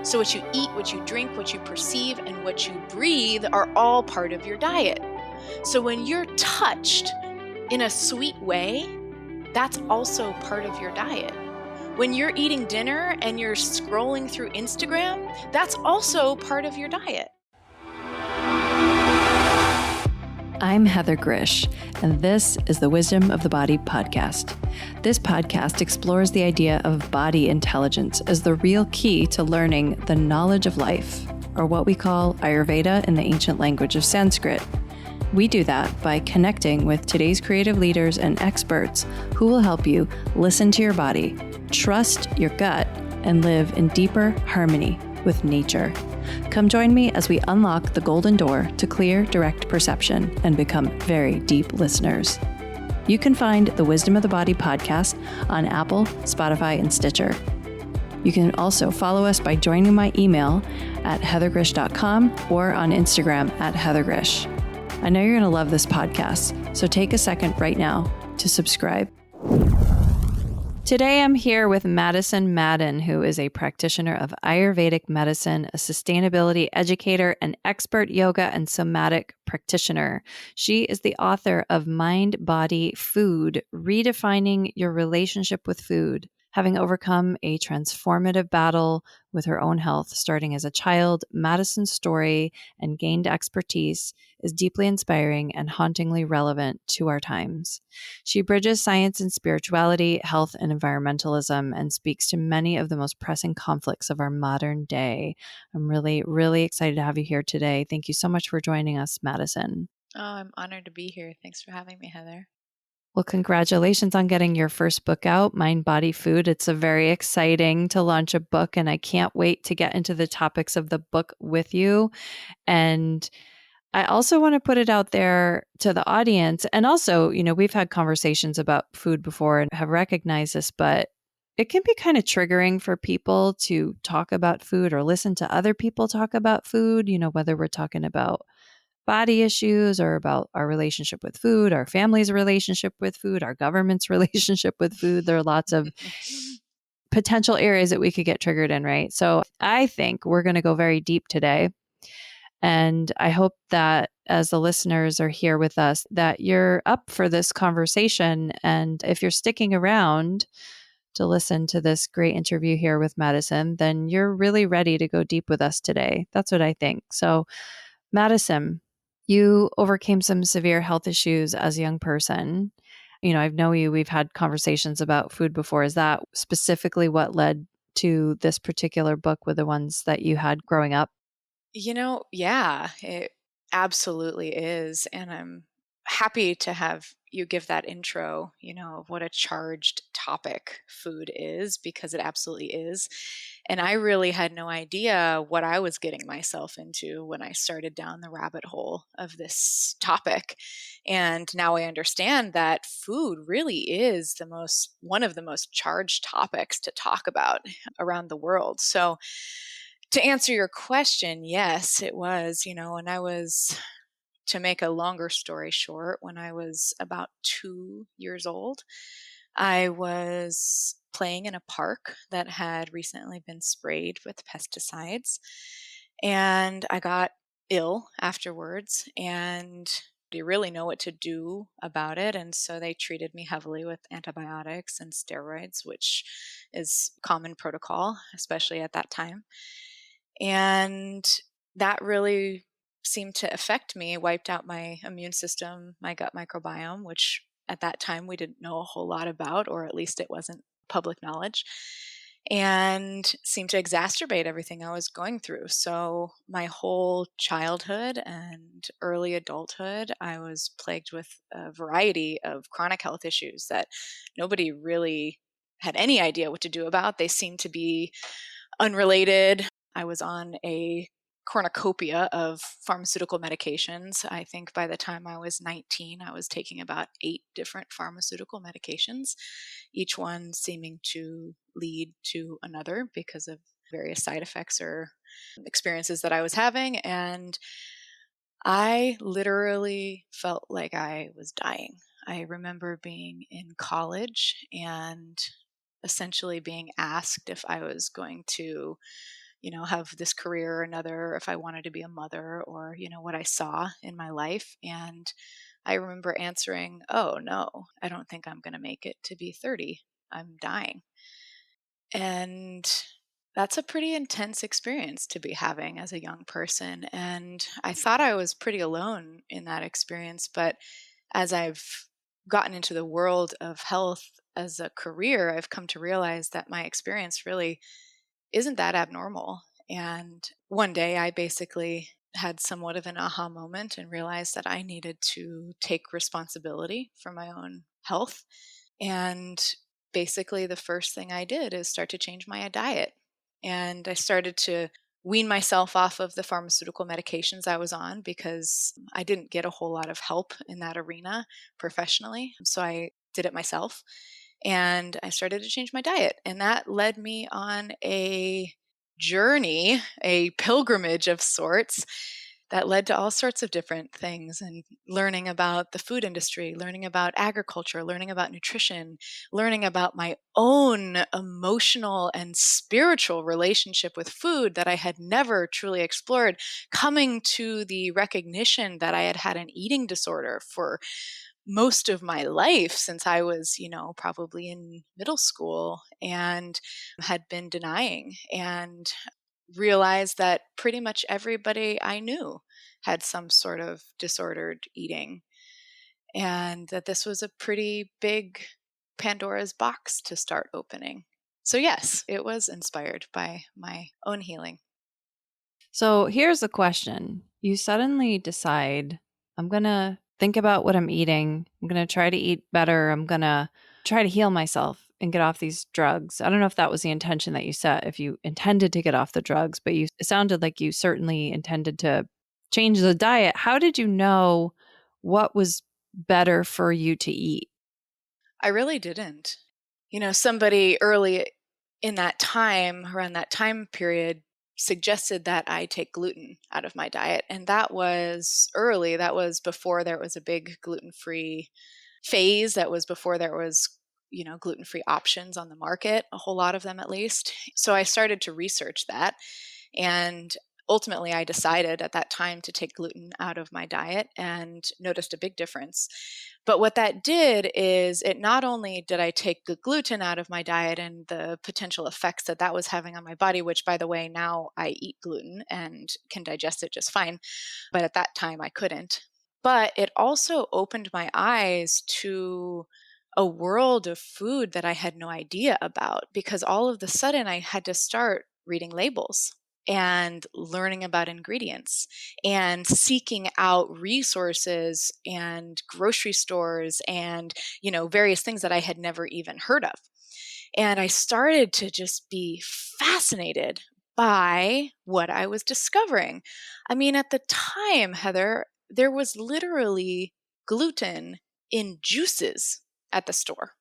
So what you eat, what you drink, what you perceive, and what you breathe are all part of your diet. So when you're touched in a sweet way, that's also part of your diet. When you're eating dinner and you're scrolling through Instagram, that's also part of your diet. I'm Heather Grish, and this is the Wisdom of the Body podcast. This podcast explores the idea of body intelligence as the real key to learning the knowledge of life, or what we call Ayurveda in the ancient language of Sanskrit. We do that by connecting with today's creative leaders and experts who will help you listen to your body, trust your gut, and live in deeper harmony with nature. Come join me as we unlock the golden door to clear, direct perception and become very deep listeners. You can find the Wisdom of the Body podcast on Apple, Spotify, and Stitcher. You can also follow us by joining my email at heathergrish.com or on Instagram at heathergrish. I know you're going to love this podcast, so take a second right now to subscribe. Today, I'm here with Madison Madden, who is a practitioner of Ayurvedic medicine, a sustainability educator, an expert yoga and somatic practitioner. She is the author of Mind, Body, Food, Redefining Your Relationship with Food. Having overcome a transformative battle with her own health starting as a child, Madison's story and gained expertise is deeply inspiring and hauntingly relevant to our times. She bridges science and spirituality, health and environmentalism, and speaks to many of the most pressing conflicts of our modern day. I'm really, really excited to have you here today. Thank you so much for joining us, Madison. Oh, I'm honored to be here. Thanks for having me, Heather. Well, congratulations on getting your first book out, Mind, Body, Food. It's a very exciting to launch a book, and I can't wait to get into the topics of the book with you. And I also want to put it out there to the audience. And also, we've had conversations about food before and have recognized this, but it can be kind of triggering for people to talk about food or listen to other people talk about food, whether we're talking about body issues or about our relationship with food, our family's relationship with food, our government's relationship with food. There are lots of potential areas that we could get triggered in, right? So I think we're going to go very deep today. And I hope that as the listeners are here with us, that you're up for this conversation. And if you're sticking around to listen to this great interview here with Madison, then you're really ready to go deep with us today. That's what I think. So Madison, you overcame some severe health issues as a young person. I know you, we've had conversations about food before. Is that specifically what led to this particular book with the ones that you had growing up? Yeah, it absolutely is. And I'm happy to have you give that intro, of what a charged topic food is, because it absolutely is. And I really had no idea what I was getting myself into when I started down the rabbit hole of this topic. And now I understand that food really is one of the most charged topics to talk about around the world. So to answer your question, yes, it was, to make a longer story short, when I was about 2 years old, I was playing in a park that had recently been sprayed with pesticides. And I got ill afterwards, and didn't really know what to do about it. And so they treated me heavily with antibiotics and steroids, which is common protocol, especially at that time. And that really seemed to affect me, wiped out my immune system, my gut microbiome, which at that time we didn't know a whole lot about, or at least it wasn't public knowledge, and seemed to exacerbate everything I was going through. So my whole childhood and early adulthood, I was plagued with a variety of chronic health issues that nobody really had any idea what to do about. They seemed to be unrelated. I was on a cornucopia of pharmaceutical medications. I think by the time I was 19, I was taking about 8 different pharmaceutical medications, each one seeming to lead to another because of various side effects or experiences that I was having. And I literally felt like I was dying. I remember being in college and essentially being asked if I was going to have this career or another, if I wanted to be a mother, or, what I saw in my life. And I remember answering, "Oh, no, I don't think I'm going to make it to be 30. I'm dying." And that's a pretty intense experience to be having as a young person. And I thought I was pretty alone in that experience. But as I've gotten into the world of health as a career, I've come to realize that my experience really isn't that abnormal. And one day I basically had somewhat of an aha moment and realized that I needed to take responsibility for my own health. And basically, the first thing I did is start to change my diet. And I started to wean myself off of the pharmaceutical medications I was on because I didn't get a whole lot of help in that arena professionally. So I did it myself, and I started to change my diet. And that led me on a journey, a pilgrimage of sorts, that led to all sorts of different things, and learning about the food industry, learning about agriculture, learning about nutrition, learning about my own emotional and spiritual relationship with food that I had never truly explored, coming to the recognition that I had had an eating disorder for most of my life since I was, probably in middle school, and had been denying, and realized that pretty much everybody I knew had some sort of disordered eating, and that this was a pretty big Pandora's box to start opening. So, yes, it was inspired by my own healing. So here's a question. You suddenly decide, I'm going to think about what I'm eating. I'm going to try to eat better. I'm going to try to heal myself and get off these drugs. I don't know if that was the intention that you set, if you intended to get off the drugs, but it sounded like you certainly intended to change the diet. How did you know what was better for you to eat? I really didn't. Somebody early in that time, around that time period, suggested that I take gluten out of my diet. And that was early. That was before there was a big gluten-free phase. That was before there was, gluten-free options on the market, a whole lot of them at least. So I started to research that. And ultimately, I decided at that time to take gluten out of my diet and noticed a big difference. But what that did is, it not only did I take the gluten out of my diet and the potential effects that that was having on my body, which, by the way, now I eat gluten and can digest it just fine, but at that time I couldn't. But it also opened my eyes to a world of food that I had no idea about, because all of the sudden I had to start reading labels and learning about ingredients and seeking out resources and grocery stores and, various things that I had never even heard of. And I started to just be fascinated by what I was discovering. I mean, at the time, Heather, there was literally gluten in juices at the store,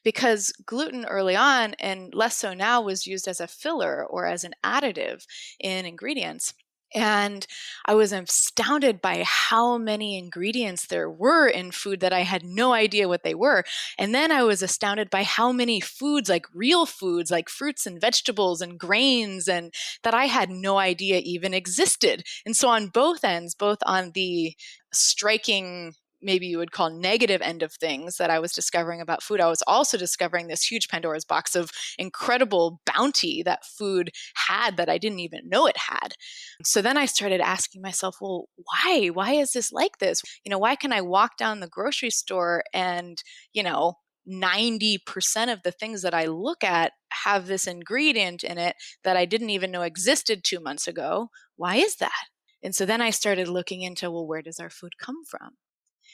because gluten early on, and less so now, was used as a filler or as an additive in ingredients. And I was astounded by how many ingredients there were in food that I had no idea what they were. And then I was astounded by how many foods, like real foods, like fruits and vegetables and grains, and that I had no idea even existed. And so on both ends, both on the striking, maybe you would call, negative end of things that I was discovering about food, I was also discovering this huge Pandora's box of incredible bounty that food had that I didn't even know it had. So then I started asking myself, well, why? Why is this like this? Why can I walk down the grocery store and, 90% of the things that I look at have this ingredient in it that I didn't even know existed 2 months ago? Why is that? And so then I started looking into, well, where does our food come from?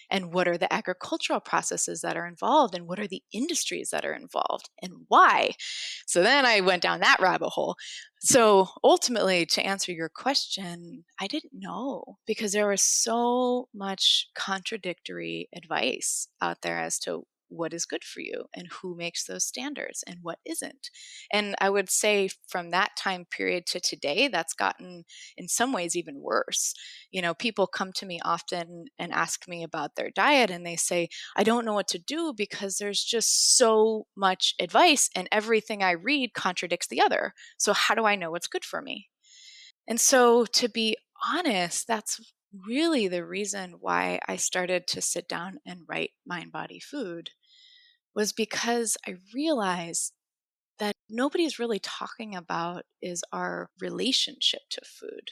And what are the agricultural processes that are involved? And what are the industries that are involved? And why? So then I went down that rabbit hole. So ultimately, to answer your question, I didn't know, because there was so much contradictory advice out there as to what is good for you and who makes those standards and what isn't. And I would say from that time period to today, that's gotten in some ways even worse. People come to me often and ask me about their diet, and they say, I don't know what to do because there's just so much advice and everything I read contradicts the other. So how do I know what's good for me? And so, to be honest, that's really the reason why I started to sit down and write Mind Body Food, was because I realized that nobody's really talking about is our relationship to food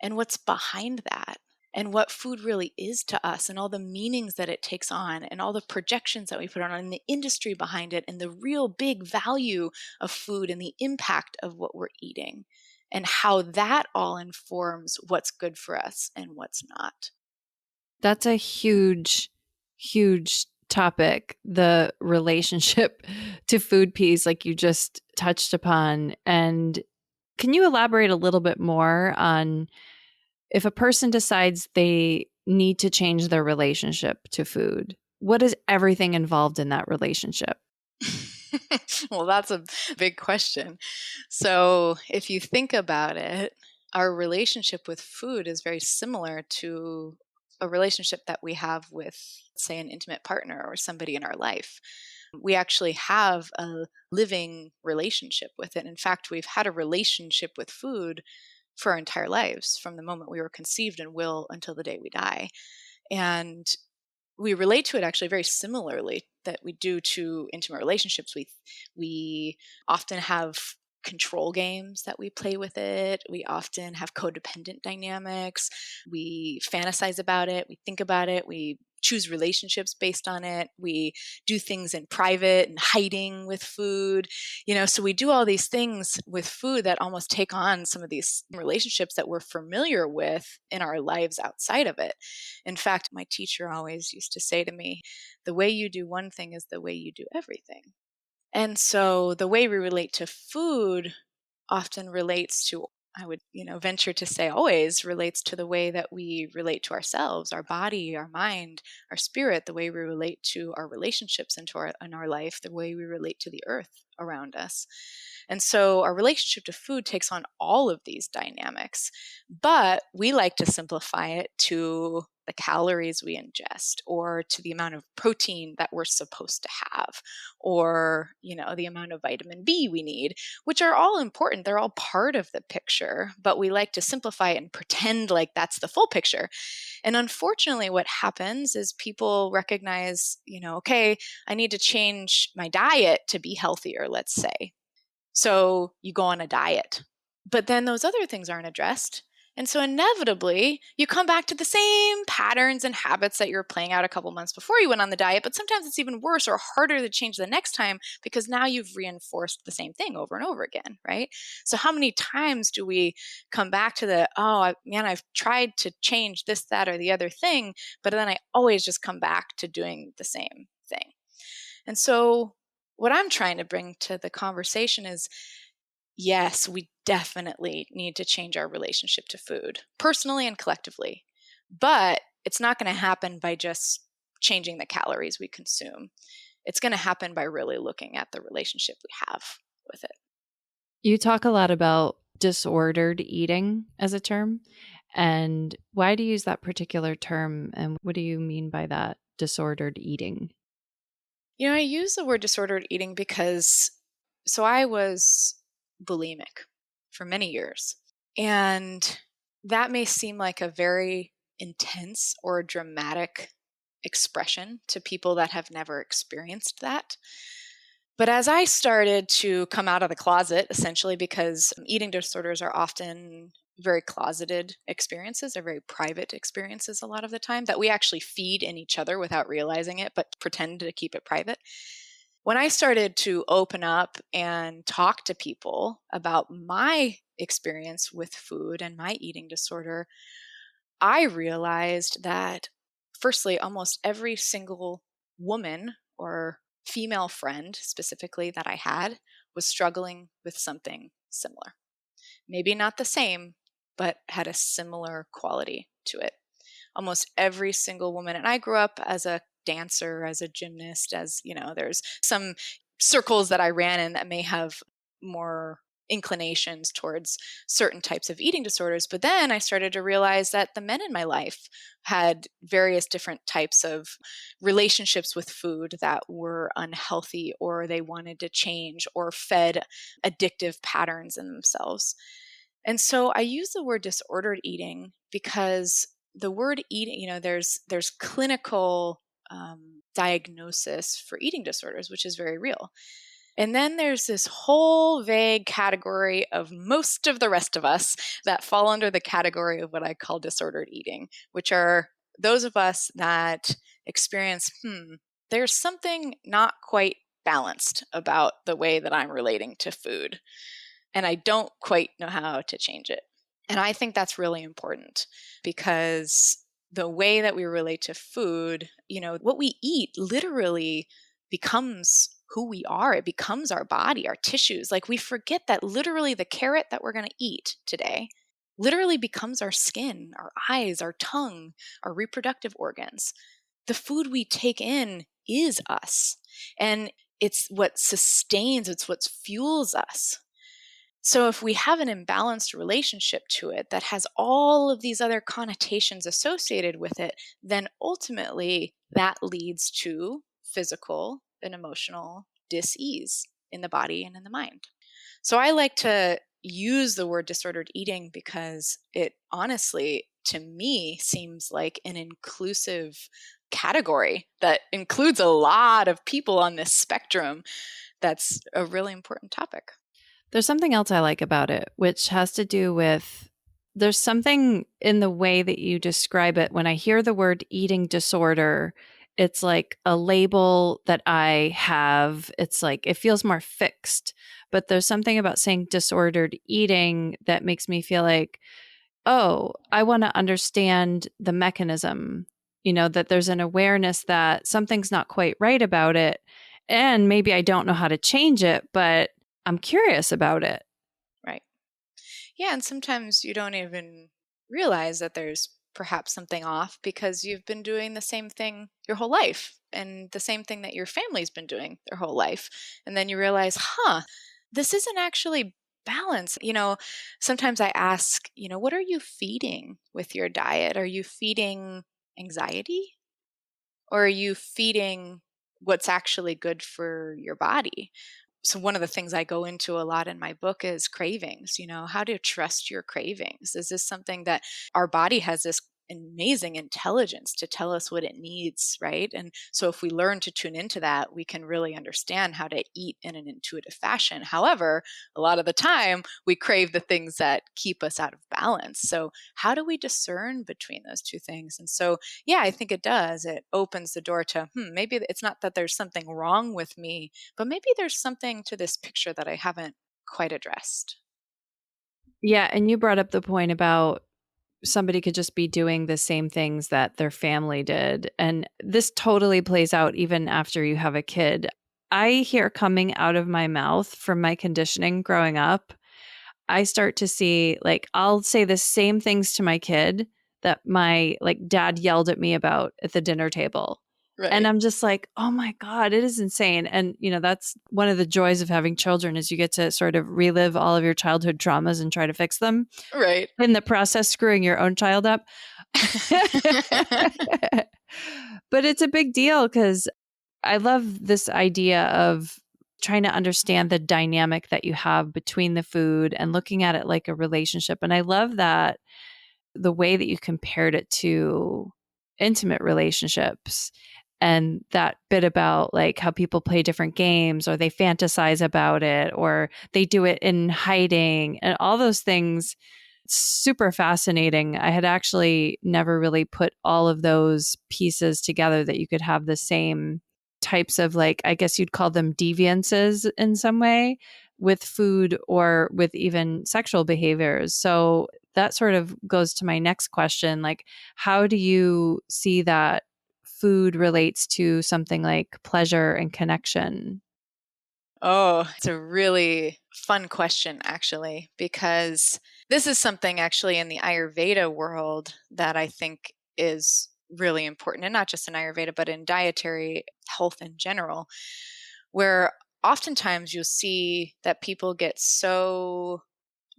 and what's behind that, and what food really is to us, and all the meanings that it takes on, and all the projections that we put on, and the industry behind it, and the real big value of food, and the impact of what we're eating, and how that all informs what's good for us and what's not. That's a huge, huge topic, the relationship to food piece, like you just touched upon. And can you elaborate a little bit more on if a person decides they need to change their relationship to food? What is everything involved in that relationship? Well, that's a big question. So, if you think about it, our relationship with food is very similar to a relationship that we have with, say, an intimate partner or somebody in our life. We actually have a living relationship with it. In fact, we've had a relationship with food for our entire lives, from the moment we were conceived and will until the day we die. And we relate to it actually very similarly that we do to intimate relationships. We often have control games that we play with it. We often have codependent dynamics. We fantasize about it. We think about it. We choose relationships based on it. We do things in private and hiding with food. So we do all these things with food that almost take on some of these relationships that we're familiar with in our lives outside of it. In fact, my teacher always used to say to me, the way you do one thing is the way you do everything. And so the way we relate to food often relates to, I would, venture to say always relates to the way that we relate to ourselves, our body, our mind, our spirit, the way we relate to our relationships in our life, the way we relate to the earth around us. And so our relationship to food takes on all of these dynamics, but we like to simplify it to the calories we ingest, or to the amount of protein that we're supposed to have, or the amount of vitamin B we need, which are all important. They're all part of the picture, but we like to simplify it and pretend like that's the full picture. And unfortunately, what happens is people recognize, okay, I need to change my diet to be healthier, let's say. So you go on a diet, but then those other things aren't addressed. And so inevitably, you come back to the same patterns and habits that you were playing out a couple months before you went on the diet, but sometimes it's even worse or harder to change the next time because now you've reinforced the same thing over and over again, right? So how many times do we come back to man, I've tried to change this, that, or the other thing, but then I always just come back to doing the same thing. And so what I'm trying to bring to the conversation is, yes, we definitely need to change our relationship to food, personally and collectively. But it's not going to happen by just changing the calories we consume. It's going to happen by really looking at the relationship we have with it. You talk a lot about disordered eating as a term. And why do you use that particular term? And what do you mean by that, disordered eating? I use the word disordered eating because I was bulimic for many years. And that may seem like a very intense or dramatic expression to people that have never experienced that. But as I started to come out of the closet, essentially, because eating disorders are often very closeted experiences, they're very private experiences a lot of the time that we actually feed in each other without realizing it, but pretend to keep it private. When I started to open up and talk to people about my experience with food and my eating disorder, I realized that, firstly, almost every single woman or female friend specifically that I had was struggling with something similar. Maybe not the same, but had a similar quality to it. Almost every single woman. And I grew up as a dancer, as a gymnast, there's some circles that I ran in that may have more inclinations towards certain types of eating disorders. But then I started to realize that the men in my life had various different types of relationships with food that were unhealthy, or they wanted to change, or fed addictive patterns in themselves. And so I use the word disordered eating because the word eating, there's clinical diagnosis for eating disorders, which is very real. And then there's this whole vague category of most of the rest of us that fall under the category of what I call disordered eating, which are those of us that experience, there's something not quite balanced about the way that I'm relating to food, and I don't quite know how to change it. And I think that's really important because the way that we relate to food, what we eat literally becomes who we are. It becomes our body, our tissues. Like we forget that literally the carrot that we're going to eat today literally becomes our skin, our eyes, our tongue, our reproductive organs. The food we take in is us. And it's what sustains, it's what fuels us. So if we have an imbalanced relationship to it that has all of these other connotations associated with it, then ultimately that leads to physical and emotional dis-ease in the body and in the mind. So I like to use the word disordered eating because it honestly, to me, seems like an inclusive category that includes a lot of people on this spectrum. That's a really important topic. There's something else I like about it, which has to do with there's something in the way that you describe it. When I hear the word eating disorder, it's like a label that I have. It's like it feels more fixed. But there's something about saying disordered eating that makes me feel like, oh, I want to understand the mechanism, that there's an awareness that something's not quite right about it. And maybe I don't know how to change it, but I'm curious about it. Right. Yeah, and sometimes you don't even realize that there's perhaps something off because you've been doing the same thing your whole life and the same thing that your family's been doing their whole life. And then you realize, this isn't actually balance. Sometimes I ask, what are you feeding with your diet? Are you feeding anxiety, or are you feeding what's actually good for your body? So one of the things I go into a lot in my book is cravings. How to trust your cravings. Is this something that our body has this amazing intelligence to tell us what it needs, right? And so if we learn to tune into that, we can really understand how to eat in an intuitive fashion. However, a lot of the time we crave the things that keep us out of balance. So how do we discern between those two things? And so, yeah, I think it does. It opens the door to, maybe it's not that there's something wrong with me, but maybe there's something to this picture that I haven't quite addressed. Yeah. And you brought up the point about somebody could just be doing the same things that their family did. And this totally plays out even after you have a kid. I hear coming out of my mouth from my conditioning growing up, I start to see, like, I'll say the same things to my kid that my dad yelled at me about at the dinner table. And Right. I'm just like, oh my God, it is insane. And, that's one of the joys of having children is you get to sort of relive all of your childhood traumas and try to fix them. Right. In the process, screwing your own child up. But it's a big deal because I love this idea of trying to understand the dynamic that you have between the food and looking at it like a relationship. And I love that the way that you compared it to intimate relationships and that bit about like how people play different games or they fantasize about it or they do it in hiding and all those things. Super fascinating. I had actually never really put all of those pieces together that you could have the same types of I guess you'd call them deviances in some way with food or with even sexual behaviors. So that sort of goes to my next question. How do you see that food relates to something like pleasure and connection? Oh, it's a really fun question, actually, because this is something actually in the Ayurveda world that I think is really important, and not just in Ayurveda, but in dietary health in general, where oftentimes you'll see that people get so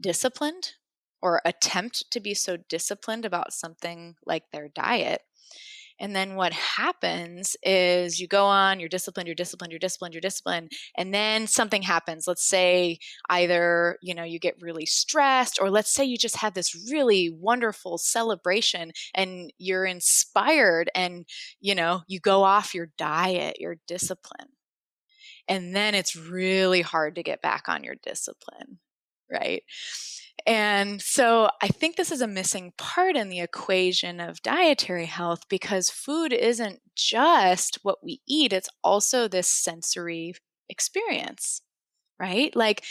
disciplined or attempt to be so disciplined about something like their diet. And then what happens is you go on, you're disciplined, you're disciplined, you're disciplined, you're disciplined, and then something happens. Let's say either, you get really stressed, or let's say you just had this really wonderful celebration and you're inspired and, you go off your diet, your discipline. And then it's really hard to get back on your discipline, right? And so I think this is a missing part in the equation of dietary health, because food isn't just what we eat, it's also this sensory experience, right? Like,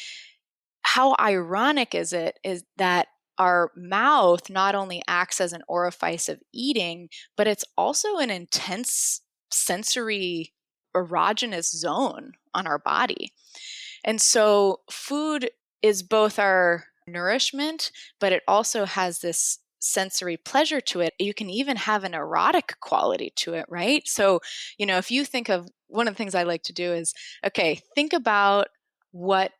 how ironic is it is that our mouth not only acts as an orifice of eating, but it's also an intense sensory erogenous zone on our body. And so food is both our nourishment, but it also has this sensory pleasure to it. You can even have an erotic quality to it, right? So, if you think of, one of the things I like to do is, okay, think about what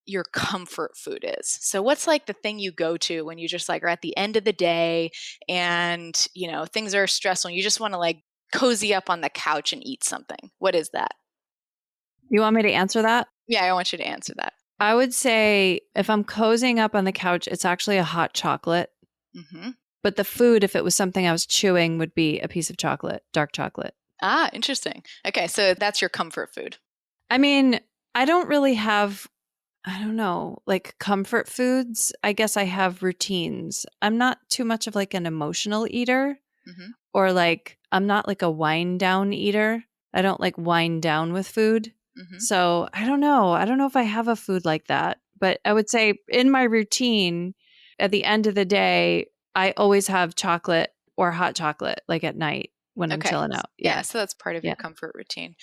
your comfort food is. So what's like the thing you go to when you just like are at the end of the day and, things are stressful and you just want to like cozy up on the couch and eat something? What is that? You want me to answer that? Yeah, I want you to answer that. I would say if I'm cozying up on the couch, it's actually a hot chocolate. Mm-hmm. But the food, if it was something I was chewing, would be a piece of chocolate, dark chocolate. Ah, interesting. Okay, so that's your comfort food. I mean, I don't really have, I don't know, like comfort foods. I guess I have routines. I'm not too much of like an emotional eater, Mm-hmm. or like I'm not like a wind down eater. I don't like wind down with food. Mm-hmm. So I don't know. I don't know if I have a food like that. But I would say in my routine, at the end of the day, I always have chocolate or hot chocolate, like at night when I'm Okay. chilling out. Yeah, Yeah. so that's part of your Yeah. comfort routine.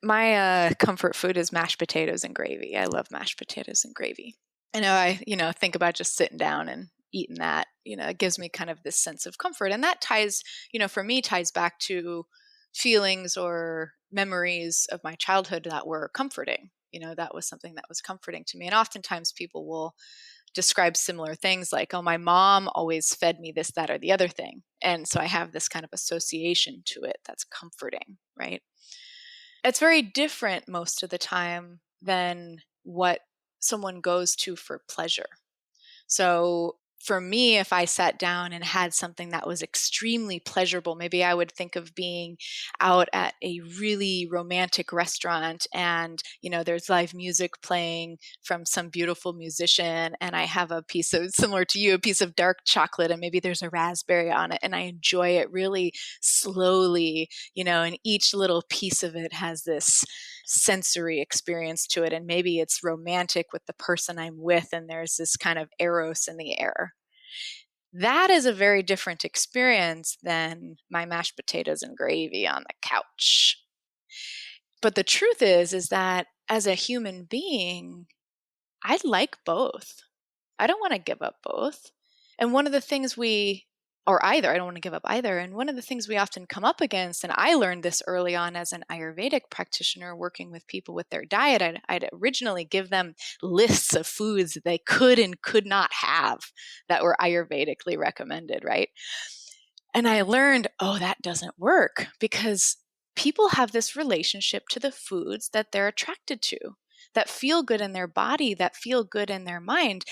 My comfort food is mashed potatoes and gravy. I love mashed potatoes and gravy. I think about just sitting down and eating that. It gives me kind of this sense of comfort. And that ties, for me, ties back to feelings or memories of my childhood that were comforting. That was something that was comforting to me. And oftentimes people will describe similar things like, oh, my mom always fed me this, that, or the other thing. And so I have this kind of association to it that's comforting, right? It's very different most of the time than what someone goes to for pleasure. So for me, if I sat down and had something that was extremely pleasurable, maybe I would think of being out at a really romantic restaurant and, there's live music playing from some beautiful musician. And I have a piece of, similar to you, a piece of dark chocolate, and maybe there's a raspberry on it. And I enjoy it really slowly, and each little piece of it has this sensory experience to it. And maybe it's romantic with the person I'm with, and there's this kind of eros in the air. That is a very different experience than my mashed potatoes and gravy on the couch. But the truth is that as a human being, I like both. I don't want to give up both. And one of the things I don't want to give up either. And one of the things we often come up against, and I learned this early on as an Ayurvedic practitioner working with people with their diet, I'd originally give them lists of foods that they could and could not have that were Ayurvedically recommended, right? And I learned, oh, that doesn't work, because people have this relationship to the foods that they're attracted to, that feel good in their body, that feel good in their mind.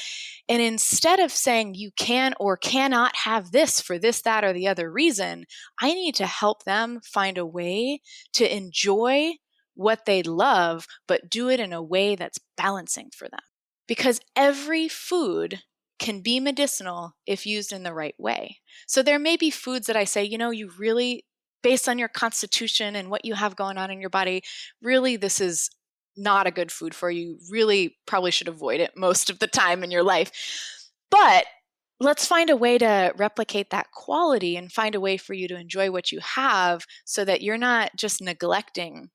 And instead of saying you can or cannot have this for this, that, or the other reason, I need to help them find a way to enjoy what they love, but do it in a way that's balancing for them. Because every food can be medicinal if used in the right way. So there may be foods that I say, you really, based on your constitution and what you have going on in your body, really, this is not a good food for you. Really probably should avoid it most of the time in your life. But let's find a way to replicate that quality and find a way for you to enjoy what you have, so that you're not just neglecting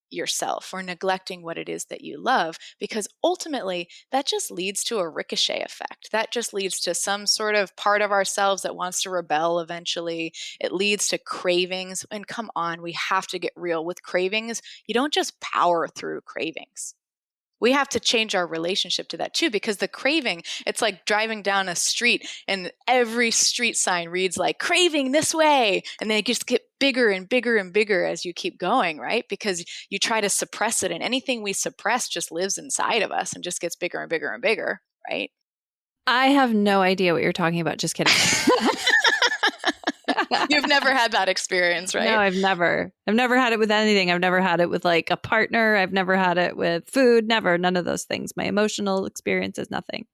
yourself or neglecting what it is that you love, because ultimately that just leads to a ricochet effect. That just leads to some sort of part of ourselves that wants to rebel eventually. It leads to cravings. And come on, we have to get real with cravings. You don't just power through cravings. We have to change our relationship to that too, because the craving, it's like driving down a street and every street sign reads like craving this way. And then it just get bigger and bigger and bigger as you keep going, right? Because you try to suppress it, and anything we suppress just lives inside of us and just gets bigger and bigger and bigger, right? I have no idea what you're talking about. Just kidding. You've never had that experience, right? No, I've never had it with anything. I've never had it with like a partner. I've never had it with food. Never. None of those things. My emotional experience is nothing.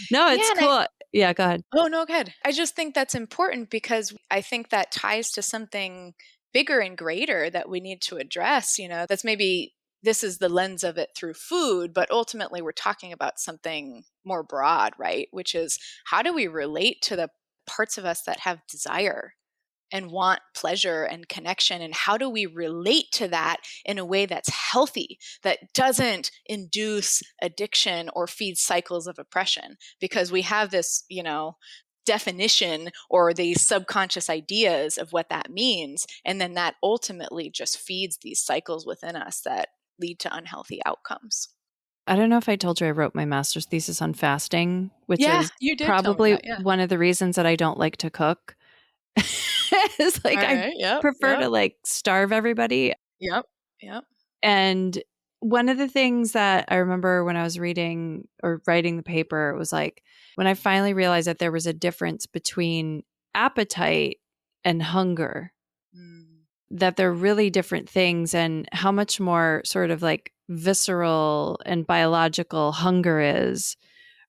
No, it's cool. Yeah, go ahead. Oh, no, go ahead. I just think that's important because I think that ties to something bigger and greater that we need to address. That's maybe this is the lens of it through food, but ultimately we're talking about something more broad, right? Which is, how do we relate to the parts of us that have desire and want pleasure and connection, and how do we relate to that in a way that's healthy, that doesn't induce addiction or feed cycles of oppression? Because we have this, definition or these subconscious ideas of what that means, and then that ultimately just feeds these cycles within us that lead to unhealthy outcomes. I don't know if I told you I wrote my master's thesis on fasting, which is you did probably one of the reasons that I don't like to cook. It's like I prefer to like starve everybody. Yep. And one of the things that I remember when I was reading or writing the paper, it was like when I finally realized that there was a difference between appetite and hunger, that they're really different things, and how much more sort of like visceral and biological hunger is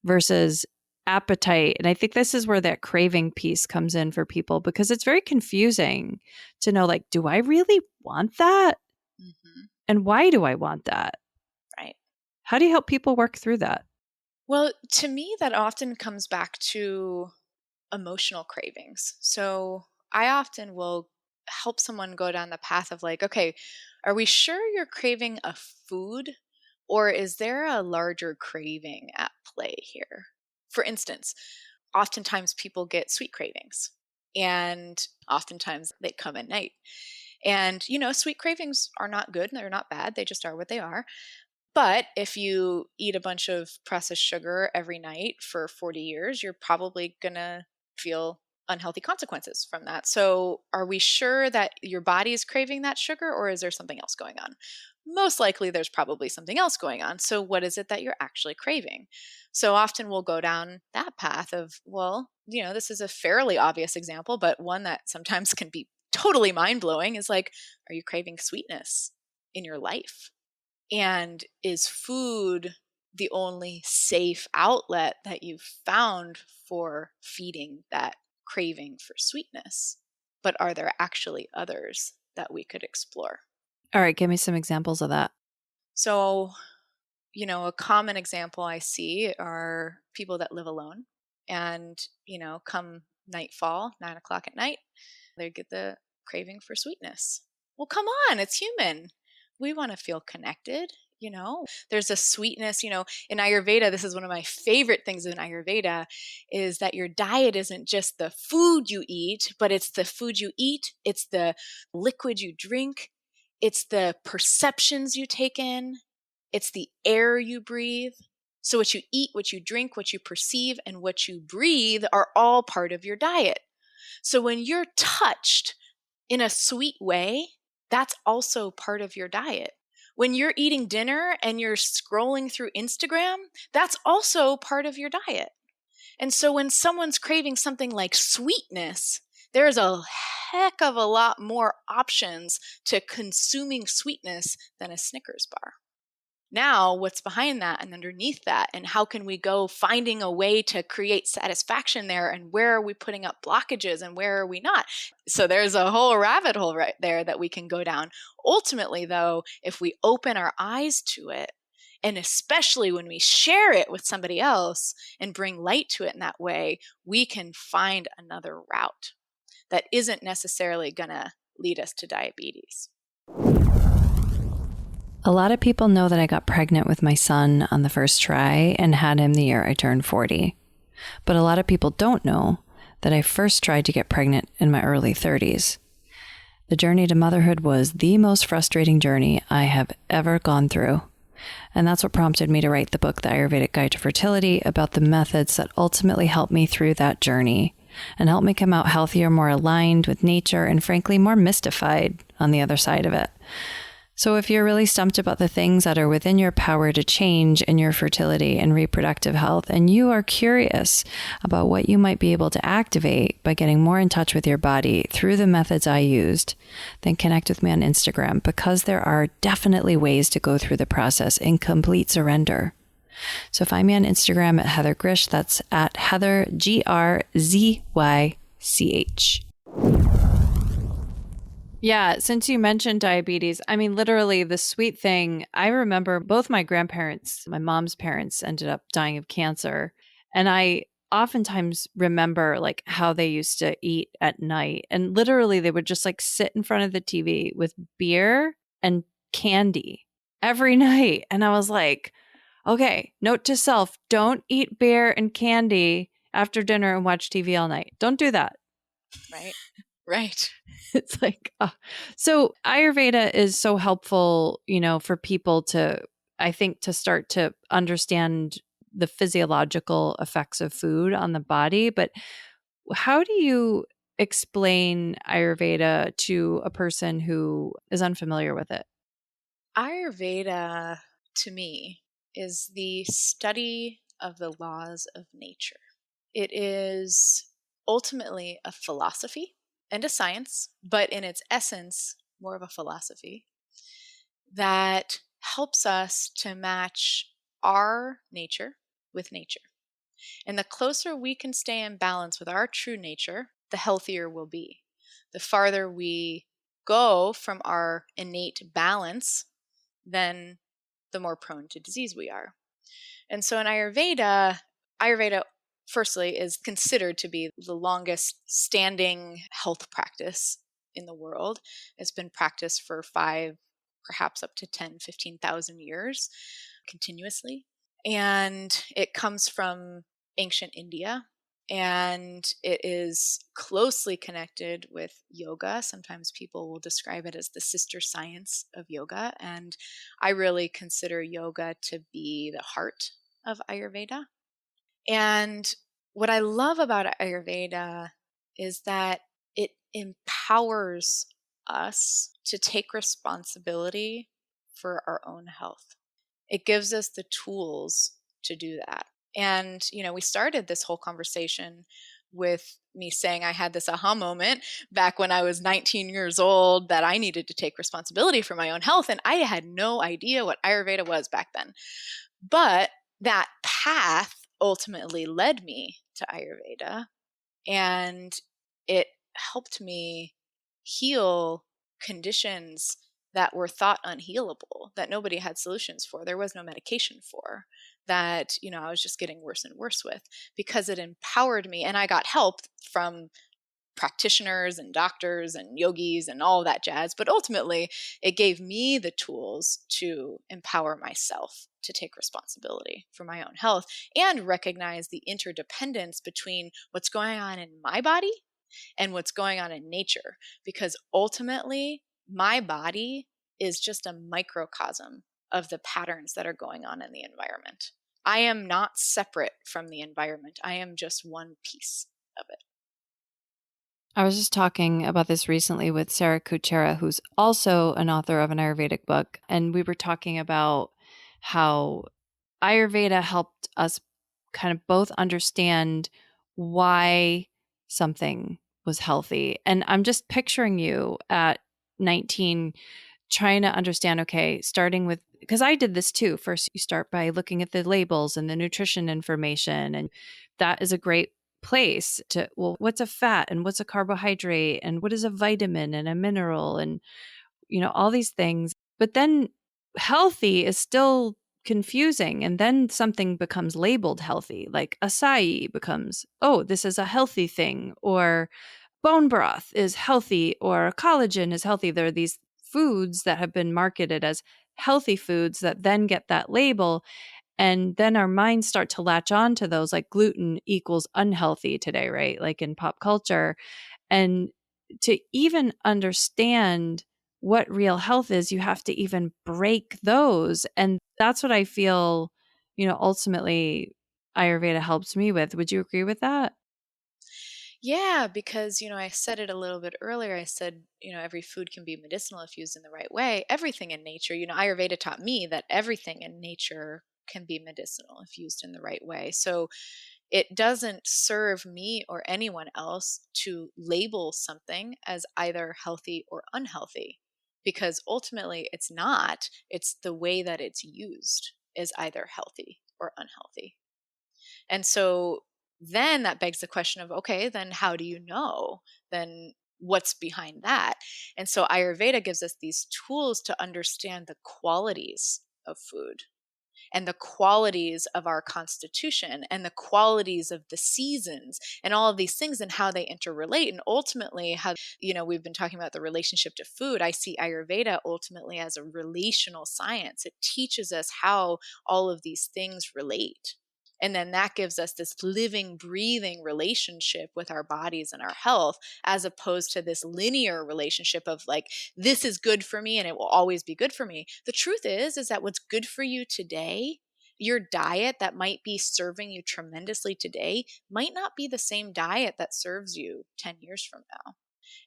versus appetite. And I think this is where that craving piece comes in for people, because it's very confusing to know, like, do I really want that? Mm-hmm. And why do I want that? Right. How do you help people work through that? Well, to me, that often comes back to emotional cravings. So I often will help someone go down the path of like, okay, are we sure you're craving a food, or is there a larger craving at play here? For instance, oftentimes people get sweet cravings, and oftentimes they come at night. And, sweet cravings are not good. They're not bad. They just are what they are. But if you eat a bunch of processed sugar every night for 40 years, you're probably going to feel unhealthy consequences from that. So are we sure that your body is craving that sugar, or is there something else going on? Most likely there's probably something else going on. So what is it that you're actually craving? So often we'll go down that path of, well, this is a fairly obvious example, but one that sometimes can be totally mind-blowing is like, are you craving sweetness in your life? And is food the only safe outlet that you've found for feeding that craving for sweetness? But are there actually others that we could explore? All right, give me some examples of that. So, a common example I see are people that live alone, and, come nightfall, 9:00 at night, they get the craving for sweetness. Well, come on, it's human. We want to feel connected. There's a sweetness, in Ayurveda. This is one of my favorite things in Ayurveda, is that your diet isn't just the food you eat, but it's the food you eat. It's the liquid you drink. It's the perceptions you take in. It's the air you breathe. So what you eat, what you drink, what you perceive, and what you breathe are all part of your diet. So when you're touched in a sweet way, that's also part of your diet. When you're eating dinner and you're scrolling through Instagram, that's also part of your diet. And so when someone's craving something like sweetness, there's a heck of a lot more options to consuming sweetness than a Snickers bar. Now, what's behind that and underneath that, and how can we go finding a way to create satisfaction there, and where are we putting up blockages and where are we not? So there's a whole rabbit hole right there that we can go down. Ultimately, though, if we open our eyes to it, and especially when we share it with somebody else and bring light to it in that way, we can find another route that isn't necessarily going to lead us to diabetes. A lot of people know that I got pregnant with my son on the first try and had him the year I turned 40. But a lot of people don't know that I first tried to get pregnant in my early 30s. The journey to motherhood was the most frustrating journey I have ever gone through. And that's what prompted me to write the book, The Ayurvedic Guide to Fertility, about the methods that ultimately helped me through that journey and helped me come out healthier, more aligned with nature, and frankly, more mystified on the other side of it. So if you're really stumped about the things that are within your power to change in your fertility and reproductive health, and you are curious about what you might be able to activate by getting more in touch with your body through the methods I used, then connect with me on Instagram, because there are definitely ways to go through the process in complete surrender. So find me on Instagram at Heather Grish. That's at Heather, Grzych. Yeah, since you mentioned diabetes, I mean, literally the sweet thing, I remember both my grandparents, my mom's parents ended up dying of cancer. And I oftentimes remember like how they used to eat at night. And literally they would just like sit in front of the TV with beer and candy every night. And I was like, okay, note to self, don't eat beer and candy after dinner and watch TV all night. Don't do that. Right. Right. It's like, so Ayurveda is so helpful, for people to, I think, to start to understand the physiological effects of food on the body. But how do you explain Ayurveda to a person who is unfamiliar with it? Ayurveda, to me, is the study of the laws of nature. It is ultimately a philosophy and a science, but in its essence, more of a philosophy that helps us to match our nature with nature. And the closer we can stay in balance with our true nature, the healthier we'll be. The farther we go from our innate balance, then the more prone to disease we are. And so in Ayurveda firstly is considered to be the longest standing health practice in the world. It's been practiced for 5, perhaps up to 10, 15,000 years continuously. And it comes from ancient India, and it is closely connected with yoga. Sometimes people will describe it as the sister science of yoga. And I really consider yoga to be the heart of Ayurveda. And what I love about Ayurveda is that it empowers us to take responsibility for our own health. It gives us the tools to do that. And, we started this whole conversation with me saying I had this aha moment back when I was 19 years old that I needed to take responsibility for my own health. And I had no idea what Ayurveda was back then. But that path ultimately led me to Ayurveda, and it helped me heal conditions that were thought unhealable, that nobody had solutions for. There was no medication for, that, I was just getting worse and worse with, because it empowered me. And I got help from practitioners and doctors and yogis and all that jazz. But ultimately, it gave me the tools to empower myself to take responsibility for my own health and recognize the interdependence between what's going on in my body and what's going on in nature. Because ultimately, my body is just a microcosm of the patterns that are going on in the environment. I am not separate from the environment. I am just one piece of it. I was just talking about this recently with Sarah Kuchera, who's also an author of an Ayurvedic book. And we were talking about how Ayurveda helped us kind of both understand why something was healthy. And I'm just picturing you at 19 trying to understand, okay, starting with, because I did this too. First, you start by looking at the labels and the nutrition information. And that is a great place to, well, what's a fat and what's a carbohydrate and what is a vitamin and a mineral and, all these things. But then healthy is still confusing. And then something becomes labeled healthy, like acai becomes, oh, this is a healthy thing, or bone broth is healthy, or collagen is healthy. There are these foods that have been marketed as healthy foods that then get that label. And then our minds start to latch on to those, like gluten equals unhealthy today, right? Like in pop culture. And to even understand what real health is, you have to even break those. And that's what I feel, ultimately Ayurveda helps me with. Would you agree with that? Yeah, because, I said it a little bit earlier. I said, every food can be medicinal if used in the right way. Everything in nature, Ayurveda taught me that everything in nature can be medicinal if used in the right way. So it doesn't serve me or anyone else to label something as either healthy or unhealthy, because ultimately it's not. It's the way that it's used is either healthy or unhealthy. And so then that begs the question of, okay, then how do you know? Then what's behind that? And so Ayurveda gives us these tools to understand the qualities of food and the qualities of our constitution and the qualities of the seasons and all of these things and how they interrelate. And ultimately, how, we've been talking about the relationship to food. I see Ayurveda ultimately as a relational science. It teaches us how all of these things relate. And then that gives us this living, breathing relationship with our bodies and our health, as opposed to this linear relationship of like, this is good for me and it will always be good for me. The truth is that what's good for you today, your diet that might be serving you tremendously today, might not be the same diet that serves you 10 years from now.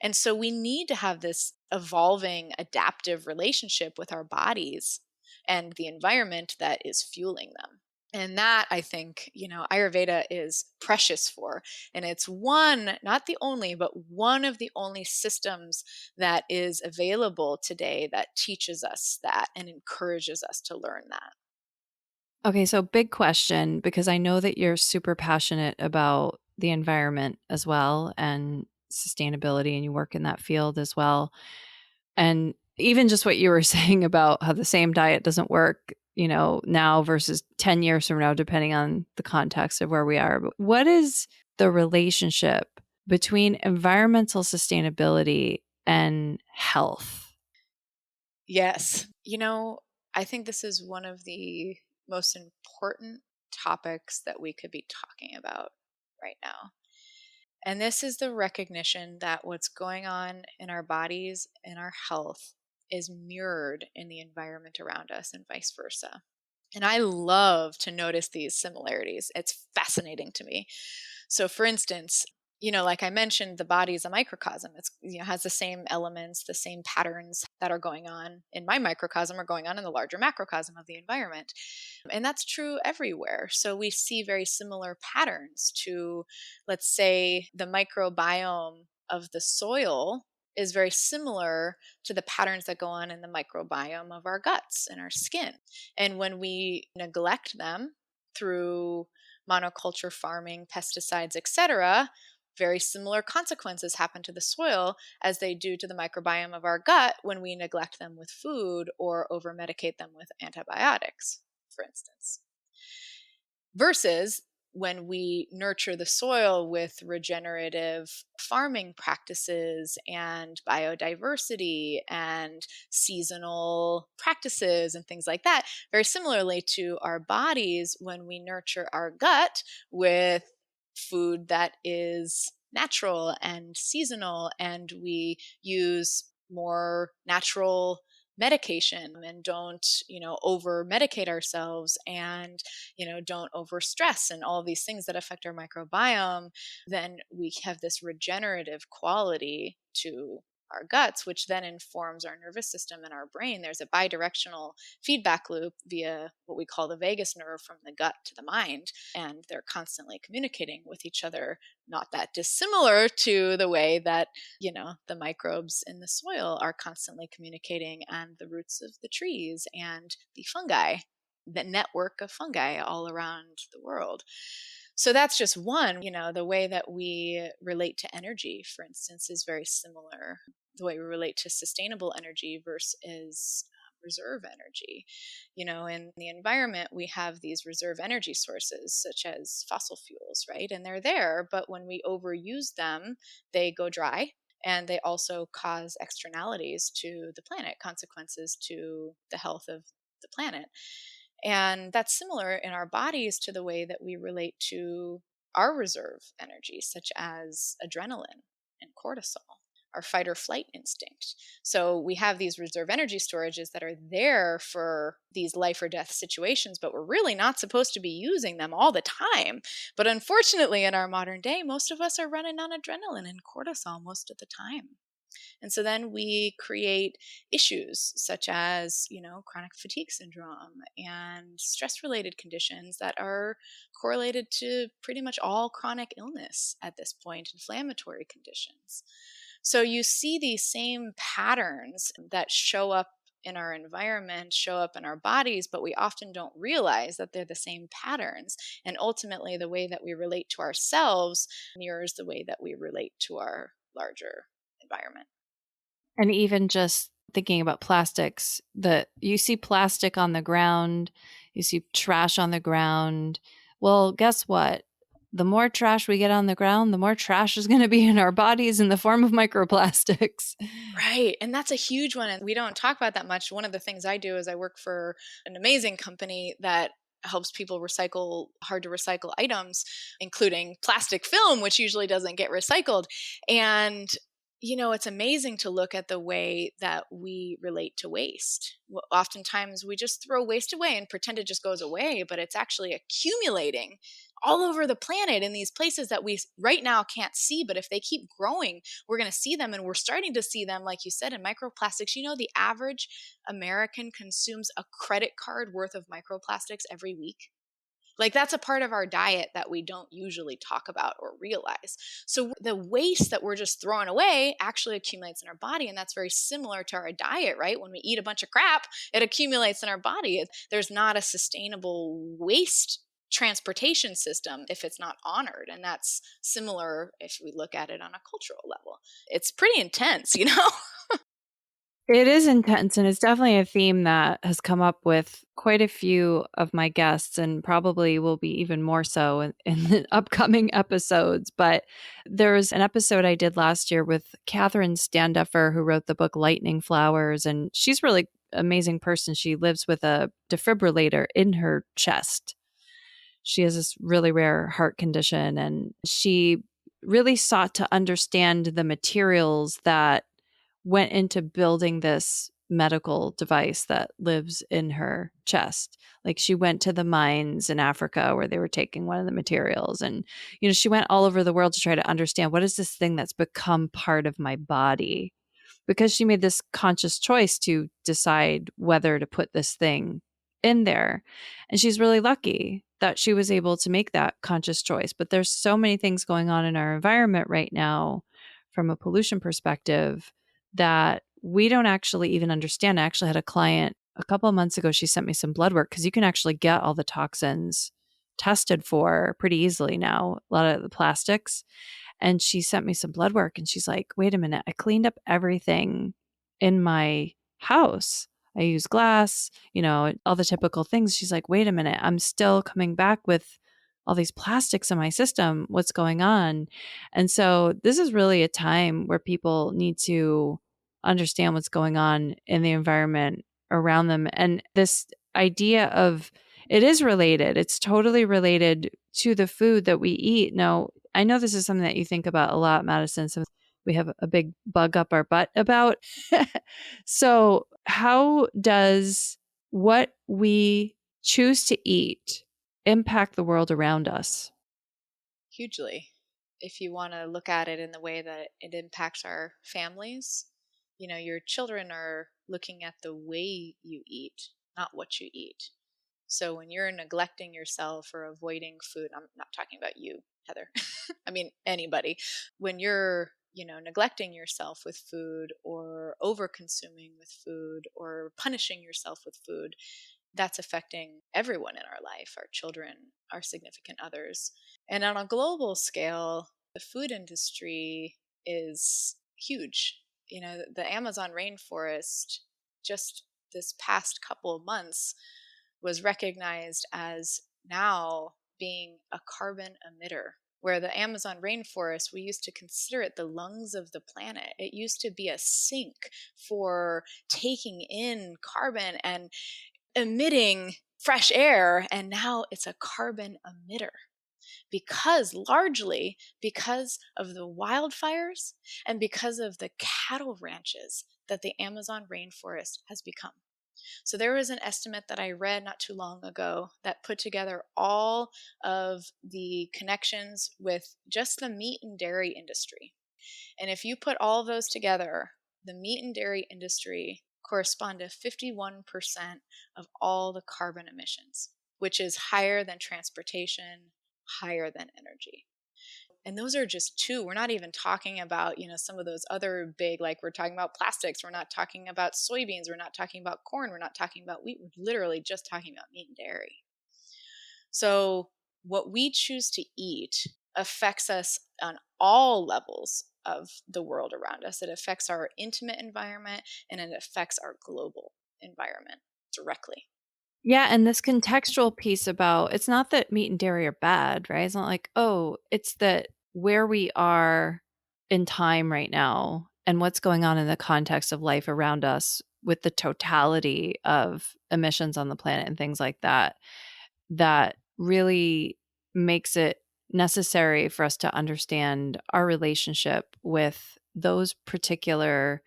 And so we need to have this evolving, adaptive relationship with our bodies and the environment that is fueling them. And that, I think, Ayurveda is precious for. And it's one, not the only, but one of the only systems that is available today that teaches us that and encourages us to learn that. Okay, so big question, because I know that you're super passionate about the environment as well and sustainability, and you work in that field as well. And even just what you were saying about how the same diet doesn't work, now versus 10 years from now, depending on the context of where we are. But what is the relationship between environmental sustainability and health? Yes. I think this is one of the most important topics that we could be talking about right now. And this is the recognition that what's going on in our bodies and our health is mirrored in the environment around us and vice versa. And I love to notice these similarities. It's fascinating to me. So, for instance, like I mentioned, the body is a microcosm. It's, has the same elements, the same patterns that are going on in my microcosm are going on in the larger macrocosm of the environment. And that's true everywhere. So we see very similar patterns to, let's say, the microbiome of the soil is very similar to the patterns that go on in the microbiome of our guts and our skin. And when we neglect them through monoculture farming, pesticides, etc., very similar consequences happen to the soil as they do to the microbiome of our gut when we neglect them with food or over medicate them with antibiotics, for instance. Versus when we nurture the soil with regenerative farming practices and biodiversity and seasonal practices and things like that. Very similarly to our bodies, when we nurture our gut with food that is natural and seasonal, and we use more natural medication and don't over medicate ourselves and don't over stress and all of these things that affect our microbiome, then we have this regenerative quality to our guts, which then informs our nervous system and our brain. There's a bidirectional feedback loop via what we call the vagus nerve from the gut to the mind, and they're constantly communicating with each other, not that dissimilar to the way that the microbes in the soil are constantly communicating, and the roots of the trees and the fungi, the network of fungi all around the world. So that's just one. The way that we relate to energy, for instance, is very similar. The way we relate to sustainable energy versus reserve energy. In the environment, we have these reserve energy sources, such as fossil fuels, right? And they're there, but when we overuse them, they go dry. And they also cause externalities to the planet, consequences to the health of the planet. And that's similar in our bodies to the way that we relate to our reserve energy, such as adrenaline and cortisol. our fight or flight instinct. So we have these reserve energy storages that are there for these life or death situations, but we're really not supposed to be using them all the time. But unfortunately, in our modern day, most of us are running on adrenaline and cortisol most of the time. And so then we create issues such as, chronic fatigue syndrome and stress related conditions that are correlated to pretty much all chronic illness at this point, inflammatory conditions. So you see these same patterns that show up in our environment, show up in our bodies, but we often don't realize that they're the same patterns. And ultimately, the way that we relate to ourselves mirrors the way that we relate to our larger environment. And even just thinking about plastics, that you see plastic on the ground, you see trash on the ground. Well, guess what? The more trash we get on the ground, the more trash is going to be in our bodies in the form of microplastics. Right. And that's a huge one. And we don't talk about that much. One of the things I do is I work for an amazing company that helps people recycle hard to recycle items, including plastic film, which usually doesn't get recycled. And it's amazing to look at the way that we relate to waste. Well, oftentimes we just throw waste away and pretend it just goes away, but it's actually accumulating all over the planet in these places that we right now can't see. But if they keep growing, we're going to see them. And we're starting to see them, like you said, in microplastics. The average American consumes a credit card worth of microplastics every week. Like, that's a part of our diet that we don't usually talk about or realize. So the waste that we're just throwing away actually accumulates in our body. And that's very similar to our diet, right? When we eat a bunch of crap, it accumulates in our body. There's not a sustainable waste transportation system if it's not honored. And that's similar if we look at it on a cultural level. It's pretty intense, It is intense, and it's definitely a theme that has come up with quite a few of my guests and probably will be even more so in the upcoming episodes. But there was an episode I did last year with Catherine Standuffer, who wrote the book Lightning Flowers, and she's a really amazing person. She lives with a defibrillator in her chest. She has this really rare heart condition, and she really sought to understand the materials that went into building this medical device that lives in her chest. Like, she went to the mines in Africa where they were taking one of the materials, and she went all over the world to try to understand, what is this thing that's become part of my body, because she made this conscious choice to decide whether to put this thing in there. And she's really lucky that she was able to make that conscious choice. But there's so many things going on in our environment right now from a pollution perspective that we don't actually even understand. I actually had a client a couple of months ago. She sent me some blood work, because you can actually get all the toxins tested for pretty easily now, a lot of the plastics. And she sent me some blood work, and she's like, wait a minute, I cleaned up everything in my house. I use glass, all the typical things. She's like, wait a minute, I'm still coming back with all these plastics in my system. What's going on? And so this is really a time where people need to understand what's going on in the environment around them. And this idea of, it is related. It's totally related to the food that we eat. Now, I know this is something that you think about a lot, Madison. So we have a big bug up our butt about. So how does what we choose to eat impact the world around us? Hugely. If you want to look at it in the way that it impacts our families, your children are looking at the way you eat, not what you eat. So when you're neglecting yourself or avoiding food, I'm not talking about you, Heather. I mean, anybody. When you're, neglecting yourself with food, or over consuming with food, or punishing yourself with food, that's affecting everyone in our life, our children, our significant others. And on a global scale, the food industry is huge. The Amazon rainforest, just this past couple of months, was recognized as now being a carbon emitter. Where the Amazon rainforest, we used to consider it the lungs of the planet. It used to be a sink for taking in carbon and emitting fresh air, and now it's a carbon emitter. largely because of the wildfires and because of the cattle ranches that the Amazon rainforest has become. So there was an estimate that I read not too long ago that put together all of the connections with just the meat and dairy industry. And if you put all of those together, the meat and dairy industry correspond to 51% of all the carbon emissions, which is higher than transportation, higher than energy. And those are just two. We're not even talking about, some of those other big, like we're talking about plastics. We're not talking about soybeans. We're not talking about corn. We're not talking about wheat. We're literally just talking about meat and dairy. So what we choose to eat affects us on all levels of the world around us. It affects our intimate environment and it affects our global environment directly. Yeah, and this contextual piece about it's not that meat and dairy are bad, right? It's not like, oh, it's that where we are in time right now and what's going on in the context of life around us with the totality of emissions on the planet and things like that, that really makes it necessary for us to understand our relationship with those particular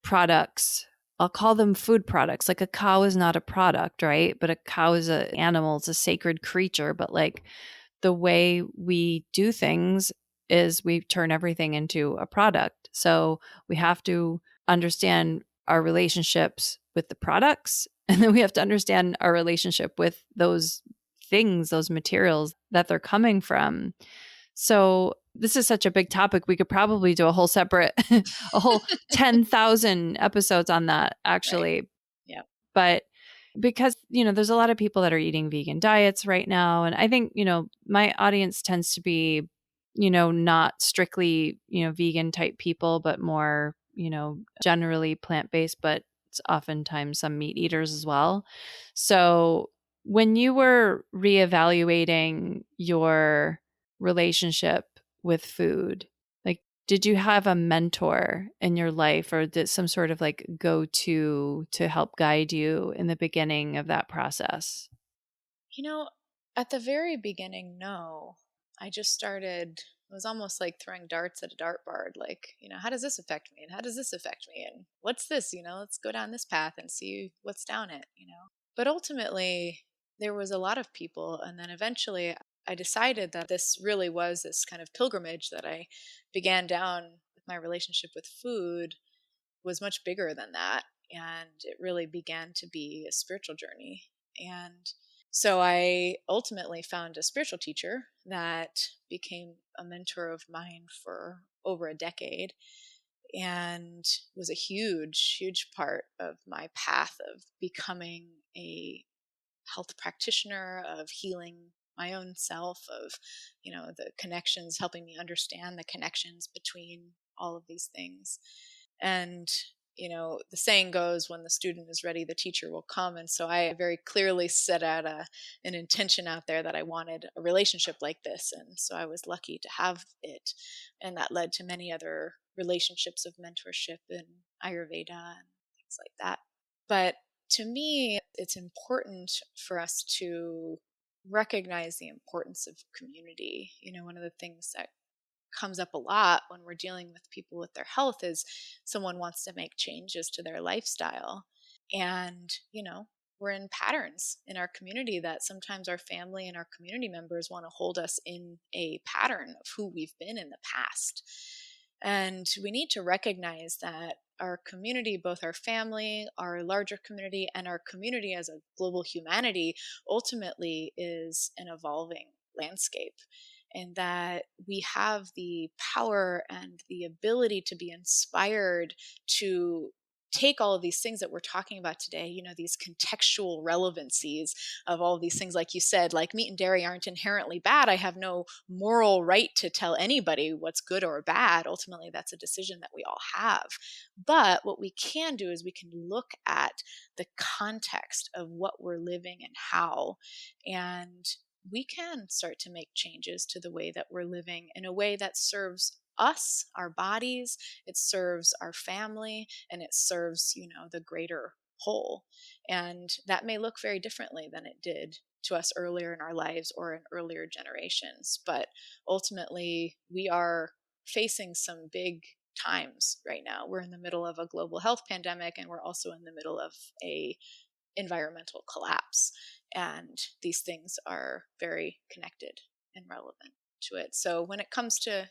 products. I'll call them food products. Like a cow is not a product, right? But a cow is an animal, it's a sacred creature. But like the way we do things is we turn everything into a product. So we have to understand our relationships with the products. And then we have to understand our relationship with those things, those materials that they're coming from. So this is such a big topic. We could probably do a whole separate, a whole 10,000 episodes on that, Right. actually. Yeah. But because, there's a lot of people that are eating vegan diets right now. And I think, my audience tends to be, not strictly, vegan type people, but more, generally plant based, but it's oftentimes some meat eaters as well. So when you were reevaluating your relationship with food, like, did you have a mentor in your life or did some sort of like go-to to help guide you in the beginning of that process? You know, at the very beginning, no. I just started, it was almost like throwing darts at a dartboard. Like, how does this affect me? And how does this affect me? And what's this? Let's go down this path and see what's down it. But ultimately, there was a lot of people. And then eventually, I decided that this really was this kind of pilgrimage that I began down with my relationship with food was much bigger than that. And it really began to be a spiritual journey. And so I ultimately found a spiritual teacher that became a mentor of mine for over a decade and was a huge, huge part of my path of becoming a health practitioner, of healing my own self, of, the connections, helping me understand the connections between all of these things. And the saying goes, when the student is ready, the teacher will come. And so I very clearly set out an intention out there that I wanted a relationship like this. And so I was lucky to have it. And that led to many other relationships of mentorship in Ayurveda and things like that. But to me, it's important for us to recognize the importance of community. One of the things that comes up a lot when we're dealing with people with their health is someone wants to make changes to their lifestyle. And, we're in patterns in our community that sometimes our family and our community members want to hold us in a pattern of who we've been in the past. And we need to recognize that our community, both our family, our larger community, and our community as a global humanity, ultimately is an evolving landscape. And that we have the power and the ability to be inspired to take all of these things that we're talking about today, these contextual relevancies of all of these things, like you said, like meat and dairy aren't inherently bad. I have no moral right to tell anybody what's good or bad. Ultimately, that's a decision that we all have. But what we can do is we can look at the context of what we're living and how, and we can start to make changes to the way that we're living in a way that serves us, our bodies, it serves our family, and it serves, the greater whole. And that may look very differently than it did to us earlier in our lives or in earlier generations. But ultimately, we are facing some big times right now. We're in the middle of a global health pandemic, and we're also in the middle of a environmental collapse. And these things are very connected and relevant to it. So when it comes to,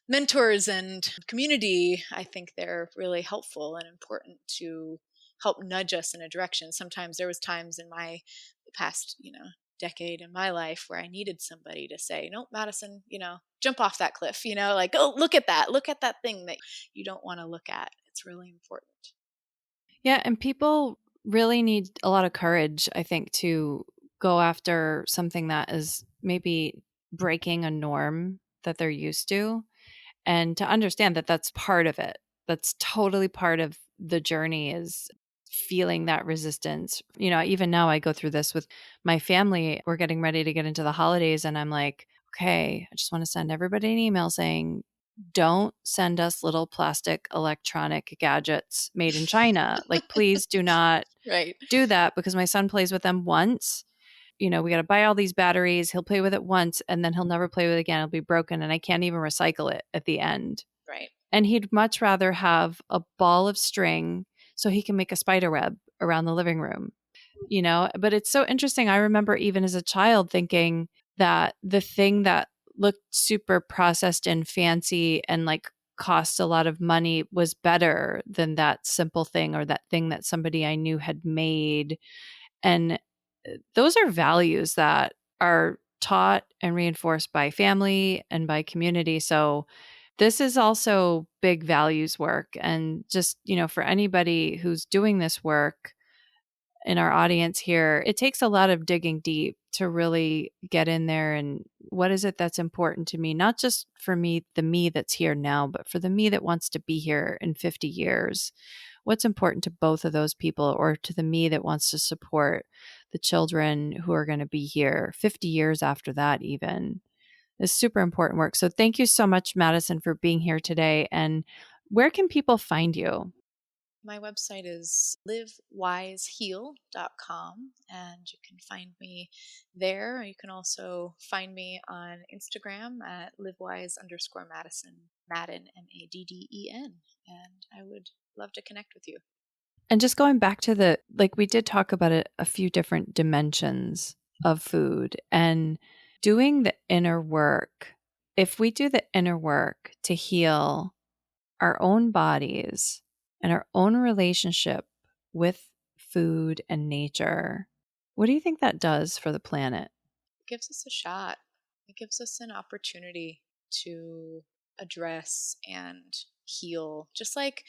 mentors and community, I think they're really helpful and important to help nudge us in a direction. Sometimes there was times in my past, decade in my life where I needed somebody to say, "No, Madison, jump off that cliff, like, oh, look at that thing that you don't want to look at." It's really important. Yeah, and people really need a lot of courage, I think, to go after something that is maybe breaking a norm that they're used to, and to understand that that's part of it. That's totally part of the journey, is feeling that resistance. Even now I go through this with my family. We're getting ready to get into the holidays, and I'm like, okay, I just want to send everybody an email saying, don't send us little plastic electronic gadgets made in China. Like, please do not Right. do that, because my son plays with them once. We got to buy all these batteries. He'll play with it once, and then he'll never play with it again. It'll be broken, and I can't even recycle it at the end. Right. And he'd much rather have a ball of string so he can make a spider web around the living room, But it's so interesting. I remember even as a child thinking that the thing that looked super processed and fancy and like cost a lot of money was better than that simple thing, or that thing that somebody I knew had made. And those are values that are taught and reinforced by family and by community. So this is also big values work. And just, for anybody who's doing this work in our audience here, it takes a lot of digging deep to really get in there. And what is it that's important to me? Not just for me, the me that's here now, but for the me that wants to be here in 50 years. What's important to both of those people, or to the me that wants to support the children who are going to be here 50 years after that, even, is super important work. So thank you so much, Madison, for being here today. And where can people find you? My website is livewiseheal.com, and you can find me there. You can also find me on Instagram at livewise_Madison, Madden, Madden. And I would love to connect with you. And just going back to we did talk about it, a few different dimensions of food, and doing the inner work. If we do the inner work to heal our own bodies and our own relationship with food and nature, what do you think that does for the planet? It gives us a shot. It gives us an opportunity to address and heal, just like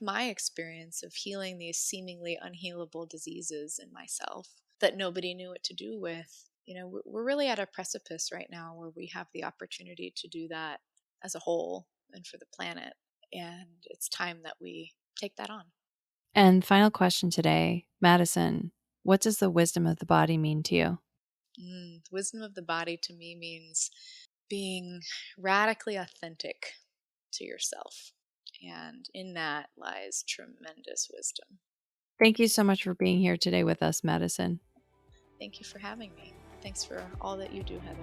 my experience of healing these seemingly unhealable diseases in myself that nobody knew what to do with. We're really at a precipice right now where we have the opportunity to do that as a whole and for the planet. And it's time that we take that on. And final question today, Madison, what does the wisdom of the body mean to you? The wisdom of the body to me means being radically authentic to yourself. And in that lies tremendous wisdom. Thank you so much for being here today with us, Madison. Thank you for having me. Thanks for all that you do, Heather.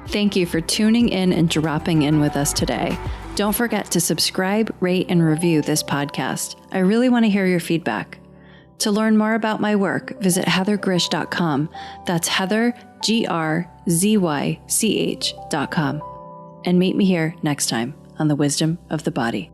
Thank you for tuning in and dropping in with us today. Don't forget to subscribe, rate, and review this podcast. I really want to hear your feedback. To learn more about my work, visit heathergrish.com. That's Heather, GRZYCH.com. And meet me here next time on The Wisdom of the Body.